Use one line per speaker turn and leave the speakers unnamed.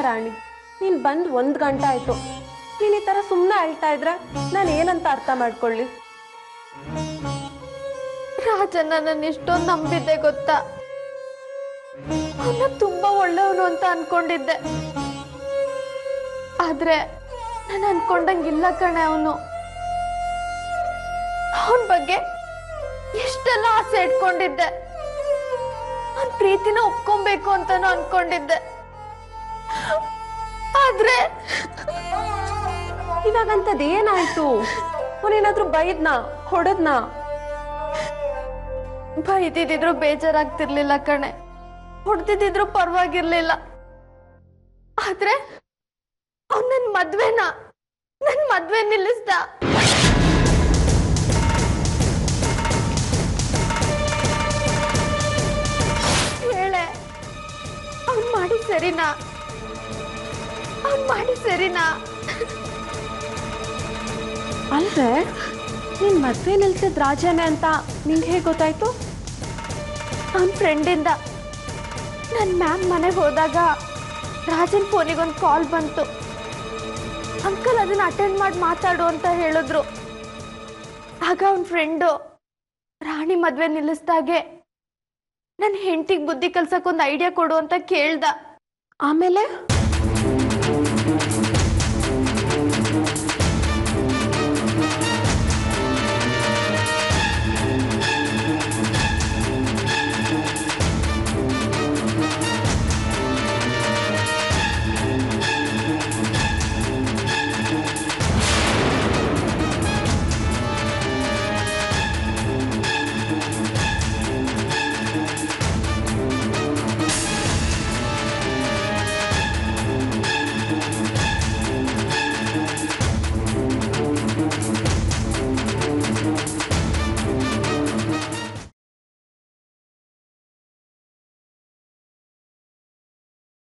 ರಾಣಿ, ನೀನು ಬಂದು 1 ಗಂಟೆ ಆಯಿತು. ನೀನು ಈ ಥರ ಸುಮ್ಮನೆ ಅಳ್ತಾ ಇದ್ರೆ ನಾನು ಏನಂತ ಅರ್ಥ ಮಾಡ್ಕೊಳ್ಳಿ?
ರಾಜನ್ನ ನಾನು ಎಷ್ಟೊಂದು ನಂಬಿದ್ದೆ ಗೊತ್ತಾ? ಅವನ ತುಂಬಾ ಒಳ್ಳೆಯವನು ಅಂತ ಅನ್ಕೊಂಡಿದ್ದೆ. ಆದ್ರೆ ನಾನು ಅನ್ಕೊಂಡಂಗಿಲ್ಲ ಕಣೆ. ಅವನ ಬಗ್ಗೆ ಎಷ್ಟೆಲ್ಲ ಆಸೆ ಇಟ್ಕೊಂಡಿದ್ದೆ. ಅವನ ಪ್ರೀತಿನ ಒಪ್ಕೊಬೇಕು ಅಂತಾನು ಅನ್ಕೊಂಡಿದ್ದೆ. ಆದ್ರೆ
ಇವಾಗಂತದ್ ಏನಾಯ್ತು? ಅವನೇನಾದ್ರೂ ಬೈದ್ನಾ, ಹೊಡೆದ್ನಾ?
ಬೈದಿದ್ರು ಬೇಜಾರಾಗ್ತಿರ್ಲಿಲ್ಲ ಕಣೆ, ಹೊಡೆದಿದ್ರು ಪರವಾಗಿರ್ಲಿಲ್ಲ. ಆದ್ರೆ ಅವ್ನು ನನ್ನ ಮದ್ವೆ ನಿಲ್ಲಿಸ್ದ. ಹೇಳೆ, ಅವ್ನು ಮಾಡಿ ಸರಿನಾ?
ಅಲ್ವೇ, ನೀನ್ ಮದ್ವೆ ನಿಲ್ಸಿದ್ ರಾಜನೇ ಅಂತ ನಿಂಗೆ ಹೇಗೆ ಗೊತ್ತಾಯ್ತು?
ಅವನ ಫ್ರೆಂಡಿಂದ. ನನ್ನ ಮ್ಯಾಮ್ ಮನೆಗೆ ಹೋದಾಗ ರಾಜನ್ ಫೋನಿಗೊಂದು ಕಾಲ್ ಬಂತು. ಅಂಕಲ್ ಅದನ್ನ ಅಟೆಂಡ್ ಮಾಡಿ ಮಾತಾಡು ಅಂತ ಹೇಳಿದ್ರು. ಆಗ ಅವನ ಫ್ರೆಂಡು ರಾಣಿ ಮದ್ವೆ ನಿಲ್ಲಿಸ್ದಾಗೆ ನನ್ನ ಹೆಂಡತಿಗೆ ಬುದ್ಧಿ ಕಲ್ಸಕ್ಕೊಂದು ಐಡಿಯಾ ಕೊಡು ಅಂತ ಕೇಳ್ದ.
ಆಮೇಲೆ